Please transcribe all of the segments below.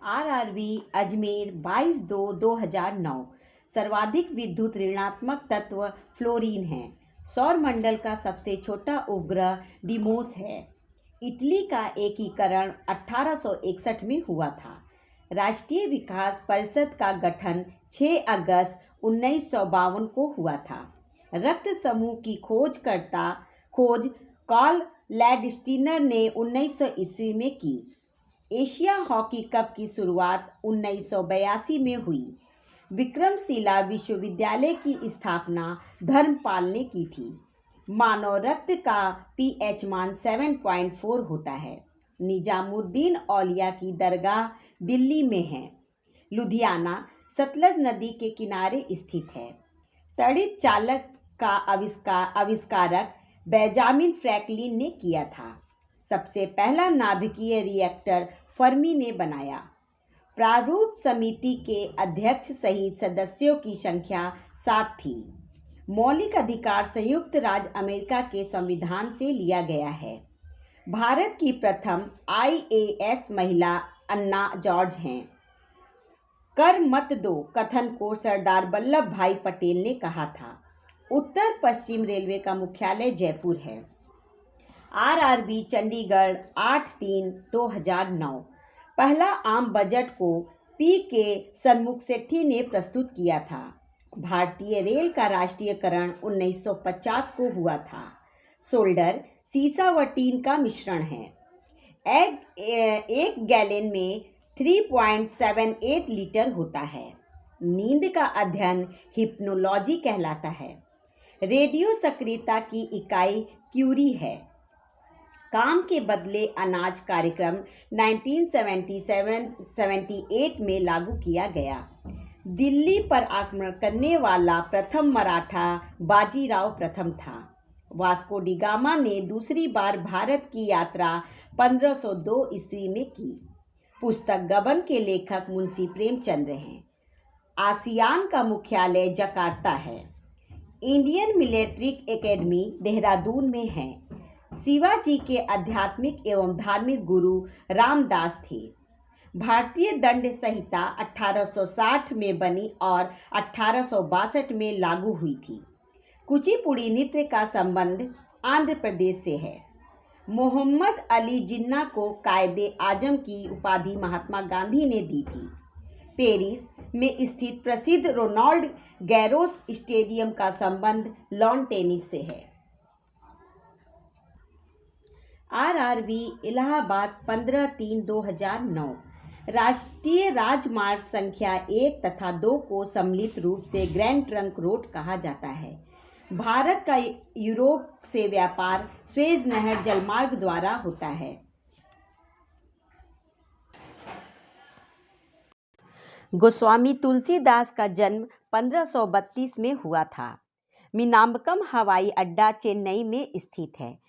RRB Ajmer 22/2/2009। सर्वाधिक विद्युत ऋणात्मक तत्व फ्लोरीन है। सौर मंडल का सबसे छोटा उपग्रह डिमोस है। इटली का एकीकरण 1861 में हुआ था। राष्ट्रीय विकास परिषद का गठन 6 अगस्त 1952 को हुआ था। रक्त समूह की खोज कार्ल लैंडस्टीनर ने 1900 ईस्वी में की। एशिया हॉकी कप की शुरुआत 1982 में हुई। विक्रमशिला विश्वविद्यालय की स्थापना धर्मपाल ने की थी। मानव रक्त का पीएच मान 7.4 होता है। निजामुद्दीन औलिया की दरगाह दिल्ली में है। लुधियाना सतलज नदी के किनारे स्थित है। तड़ित चालक का आविष्कारक बेंजामिन फ्रैंकलिन ने किया था। सबसे पहला नाभिकीय रिएक्टर फर्मी ने बनाया। प्रारूप समिति के अध्यक्ष सहित सदस्यों की संख्या 7 थी। मौलिक अधिकार संयुक्त राज्य अमेरिका के संविधान से लिया गया है। भारत की प्रथम आईएएस महिला अन्ना जॉर्ज हैं। कर मत दो कथन को सरदार वल्लभ भाई पटेल ने कहा था। उत्तर पश्चिम रेलवे का मुख्यालय जयपुर है। आरआरबी चंडीगढ़ 8/3/2009। पहला आम बजट को पी.के. सन्मुखशेट्टी ने प्रस्तुत किया था। भारतीय रेल का राष्ट्रीयकरण 1950 को हुआ था। सोल्डर सीसा व टीन का मिश्रण है। एक गैलन में 3.78 लीटर होता है। नींद का अध्ययन हिप्नोलॉजी कहलाता है। रेडियो सक्रियता की इकाई क्यूरी है। काम के बदले अनाज कार्यक्रम 1977-78 में लागू किया गया। दिल्ली पर आक्रमण करने वाला प्रथम मराठा बाजीराव प्रथम था। वास्को डी गामा ने दूसरी बार भारत की यात्रा 1502 ईस्वी में की। पुस्तक गबन के लेखक मुंशी प्रेमचंद हैं। आसियान का मुख्यालय जकार्ता है। इंडियन मिलिट्री एकेडमी देहरादून में है। शिवाजी के आध्यात्मिक एवं धार्मिक गुरु रामदास थे। भारतीय दंड संहिता 1860 में बनी और 1862 में लागू हुई थी। कुचिपुड़ी नृत्य का संबंध आंध्र प्रदेश से है। मोहम्मद अली जिन्ना को कायदे आजम की उपाधि महात्मा गांधी ने दी थी। पेरिस में स्थित प्रसिद्ध रोनाल्ड गैरोस स्टेडियम का संबंध लॉन टेनिस से है। आरआरबी इलाहाबाद 15/3/2009। राष्ट्रीय राजमार्ग संख्या 1 तथा 2 को सम्मिलित रूप से ग्रैंड ट्रंक रोड कहा जाता है। भारत का यूरोप से व्यापार स्वेज नहर जलमार्ग द्वारा होता है। गोस्वामी तुलसीदास का जन्म 1532 में हुआ था। मीनाम्बकम हवाई अड्डा चेन्नई में स्थित है।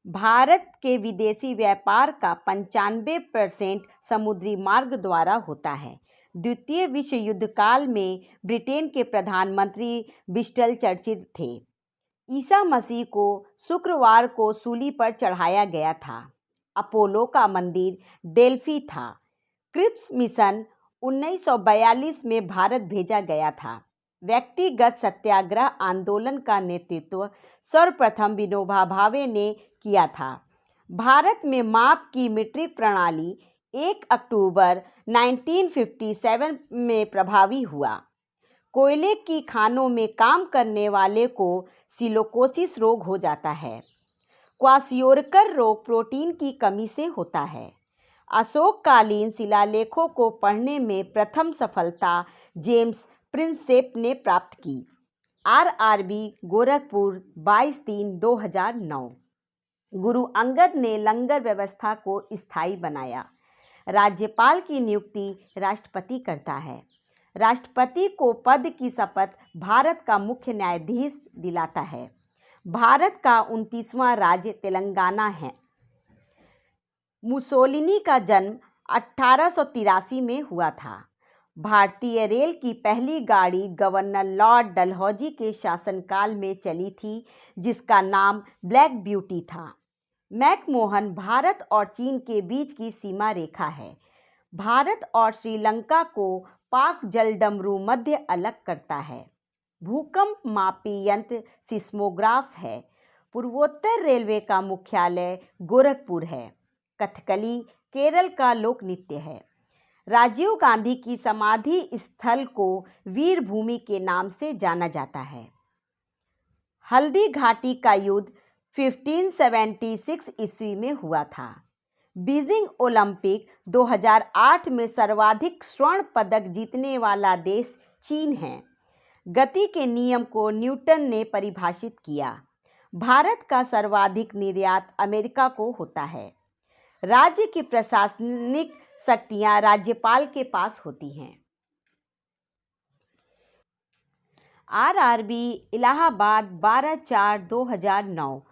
भारत के विदेशी व्यापार का 95% समुद्री मार्ग द्वारा होता है। द्वितीय विश्व युद्ध काल में ब्रिटेन के प्रधानमंत्री विंस्टन चर्चिल थे। ईसा मसीह को शुक्रवार को सूली पर चढ़ाया गया था। अपोलो का मंदिर डेल्फी था। क्रिप्स मिशन 1942 में भारत भेजा गया था। व्यक्तिगत सत्याग्रह आंदोलन का नेतृत्व सर्वप्रथम विनोबा भावे ने किया था। भारत में माप की मीट्रिक प्रणाली 1 अक्टूबर 1957 में प्रभावी हुआ। कोयले की खानों में काम करने वाले को सिलिकोसिस रोग हो जाता है। क्वाशियोरकर रोग प्रोटीन की कमी से होता है। अशोककालीन शिलालेखों को पढ़ने में प्रथम सफलता जेम्स प्रिंसेप ने प्राप्त की। आरआरबी गोरखपुर 22/3/2009। गुरु अंगद ने लंगर व्यवस्था को स्थायी बनाया। राज्यपाल की नियुक्ति राष्ट्रपति करता है। राष्ट्रपति को पद की शपथ भारत का मुख्य न्यायाधीश दिलाता है। भारत का 29वां राज्य तेलंगाना है। मुसोलिनी का जन्म 1883 में हुआ था। भारतीय रेल की पहली गाड़ी गवर्नर लॉर्ड डलहौजी के शासनकाल में चली थी, जिसका नाम ब्लैक ब्यूटी था। मैकमोहन भारत और चीन के बीच की सीमा रेखा है। भारत और श्रीलंका को पाक जलडमरू मध्य अलग करता है। भूकंप मापी यंत्र सिस्मोग्राफ है। पूर्वोत्तर रेलवे का मुख्यालय गोरखपुर है। कथकली केरल का लोक नृत्य है। राजीव गांधी की समाधि स्थल को वीर भूमि के नाम से जाना जाता है। हल्दी घाटी का युद्ध 1576 ईस्वी में हुआ था। बीजिंग ओलंपिक 2008 में सर्वाधिक स्वर्ण पदक जीतने वाला देश चीन है। गति के नियम को न्यूटन ने परिभाषित किया। भारत का सर्वाधिक निर्यात अमेरिका को होता है। राज्य की प्रशासनिक शक्तियां राज्यपाल के पास होती हैं। आरआरबी इलाहाबाद 12/4/2009।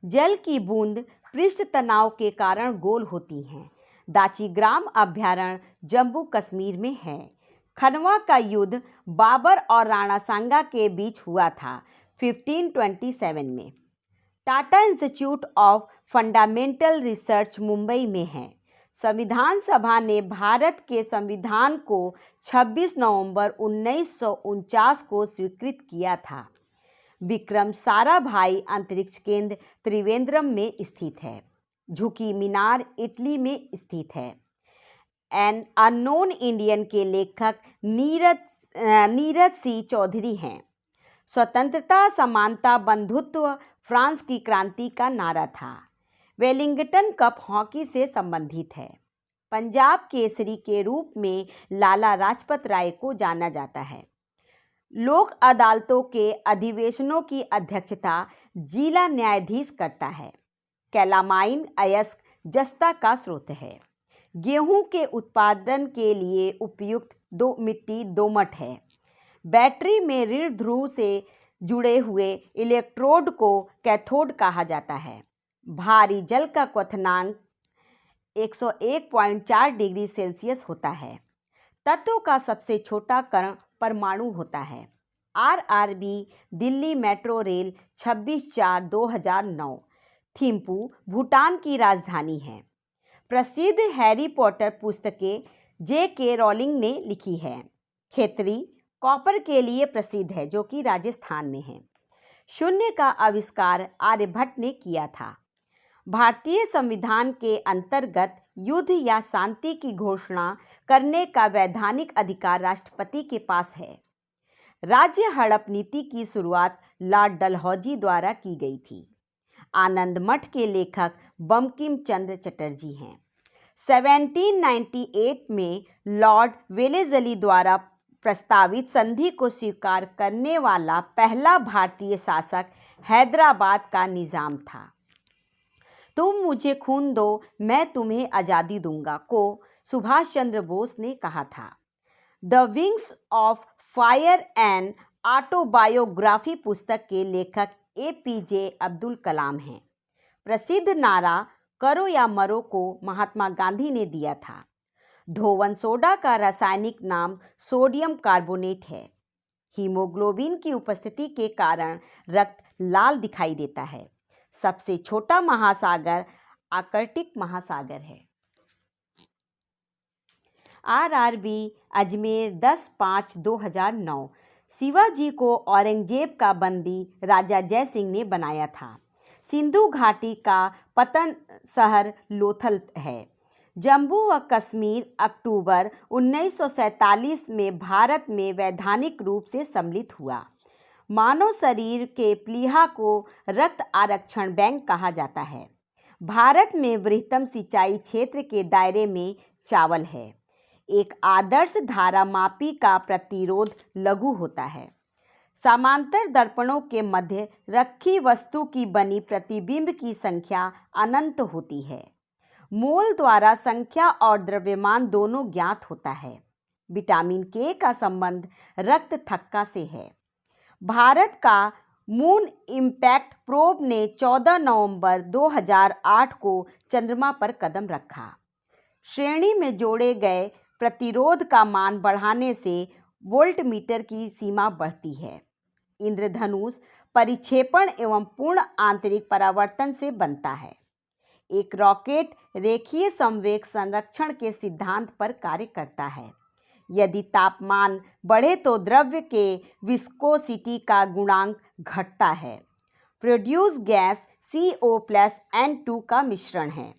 जल की बूंद पृष्ठ तनाव के कारण गोल होती हैं। दाचीग्राम अभ्यारण्य जम्मू कश्मीर में है। खनवा का युद्ध बाबर और राणा सांगा के बीच हुआ था 1527 में। Tata institute of fundamental research Mumbai में है। संविधान सभा ने भारत के संविधान को 26 नवंबर 1949 को स्वीकृत किया था। विक्रम साराभाई अंतरिक्ष केंद्र त्रिवेंद्रम में स्थित है। झुकी मीनार इटली में स्थित है। एन अननोन इंडियन के लेखक नीरज सी चौधरी हैं। स्वतंत्रता समानता बंधुत्व फ्रांस की क्रांति का नारा था। वेलिंगटन कप हॉकी से संबंधित है। पंजाब केसरी के रूप में लाला लाजपत राय को जाना जाता है। लोक अदालतों के अधिवेशनों की अध्यक्षता जिला न्यायाधीश करता है। कैलामाइन अयस्क जस्ता का स्रोत है। गेहूं के उत्पादन के लिए उपयुक्त मिट्टी दोमट है। बैटरी में ऋण ध्रुव से जुड़े हुए इलेक्ट्रोड को कैथोड कहा जाता है। भारी जल का क्वथनांक 101.4 डिग्री सेल्सियस होता है। तत्व का सबसे छोटा कण परमाणु होता है। RRB Delhi metro rail 26/4/2009। Thimphu Bhutan की राजधानी है। प्रसिद्ध हैरी पॉटर पुस्तकें J.K. रॉलिंग ने लिखी है। खेतरी कॉपर के लिए प्रसिद्ध है जो कि राजस्थान में है। शून्य का आविष्कार आर्यभट्ट ने किया था। भारतीय संविधान के अंतर्गत युद्ध या शांति की घोषणा करने का वैधानिक अधिकार राष्ट्रपति के पास है। राज्य हड़प नीति की शुरुआत लॉर्ड डलहौजी द्वारा की गई थी। आनंद मठ के लेखक बंकिम चंद्र चटर्जी हैं। 1798 में लॉर्ड वेलेस्ली द्वारा प्रस्तावित संधि को स्वीकार करने वाला पहला भारतीय शासक हैदराबाद का निजाम था। तुम मुझे खून दो मैं तुम्हें आज़ादी दूंगा को सुभाष चंद्र बोस ने कहा था। The wings of fire and autobiography पुस्तक के लेखक APJ अब्दुल कलाम हैं। प्रसिद्ध नारा करो या मरो को महात्मा गांधी ने दिया था। धोवन सोडा का रासायनिक नाम सोडियम कार्बोनेट है। हीमोग्लोबिन की उपस्थिति के कारण रक्त लाल दिखाई देता है। सबसे छोटा महासागर आर्कटिक महासागर है। आरआरबी अजमेर 10/5/2009। शिवाजी को औरंगजेब का बंदी राजा जय सिंह ने बनाया था। सिंधु घाटी का पतन शहर लोथल है। जम्मू व कश्मीर अक्टूबर 1947 में भारत में वैधानिक रूप से सम्मिलित हुआ। मानव शरीर के प्लीहा को रक्त आरक्षण बैंक कहा जाता है। भारत में बृहत्तम सिंचाई क्षेत्र के दायरे में चावल है। एक आदर्श धारा मापी का प्रतिरोध लघु होता है। समांतर दर्पणों के मध्य रखी वस्तु की बनी प्रतिबिंब की संख्या अनंत होती है। मोल द्वारा संख्या और द्रव्यमान दोनों ज्ञात होता है। विटामिन K का संबंध रक्त थक्का से है। भारत का मून इम्पैक्ट प्रोब ने 14 नवंबर 2008 को चंद्रमा पर कदम रखा। श्रेणी में जोड़े गए प्रतिरोध का मान बढ़ाने से वोल्टमीटर की सीमा बढ़ती है। इंद्रधनुष परिक्षेपण एवं पूर्ण आंतरिक परावर्तन से बनता है। एक रॉकेट रेखीय संवेग संरक्षण के सिद्धांत पर कार्य करता है। यदि तापमान बढ़े तो द्रव्य के विस्कोसिटी का गुणांक घटता है। प्रोड्यूस गैस CO+N2 का मिश्रण है।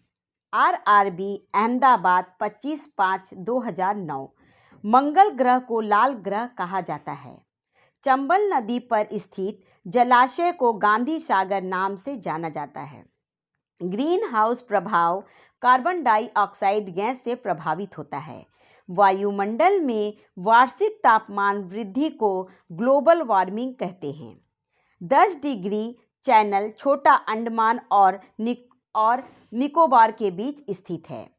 RRB अहमदाबाद 25/5/2009। मंगल ग्रह को लाल ग्रह कहा जाता है। चंबल नदी पर स्थित जलाशय को गांधी सागर नाम से जाना जाता है। ग्रीन हाउस प्रभाव कार्बन डाइऑक्साइड गैस से प्रभावित होता है। वायुमंडल में वार्षिक तापमान वृद्धि को ग्लोबल वार्मिंग कहते हैं। 10 डिग्री चैनल छोटा अंडमान और निकोबार के बीच स्थित है।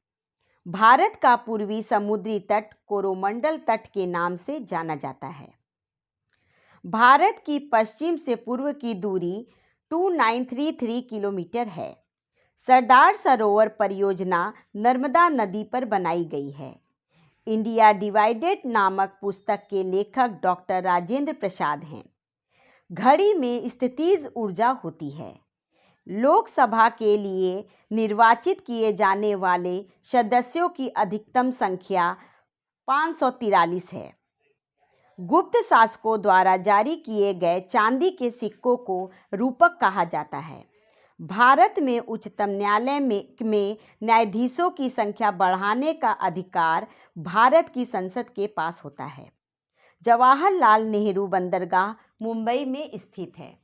भारत का पूर्वी समुद्री तट कोरोमंडल तट के नाम से जाना जाता है। भारत की पश्चिम से पूर्व की दूरी 2933 किलोमीटर है। सरदार सरोवर परियोजना नर्मदा नदी पर बनाई गई है। इंडिया डिवाइडेड नामक पुस्तक के लेखक डॉक्टर राजेंद्र प्रसाद हैं। घड़ी में स्थितिज ऊर्जा होती है। लोकसभा के लिए निर्वाचित किए जाने वाले सदस्यों की अधिकतम संख्या 543 है। गुप्त शासकों द्वारा जारी किए गए चांदी के सिक्कों को रूपक कहा जाता है। भारत में उच्चतम न्यायालय में न्यायाधीशों की संख्या बढ़ाने का अधिकार भारत की संसद के पास होता है। जवाहरलाल नेहरू बंदरगाह मुंबई में स्थित है।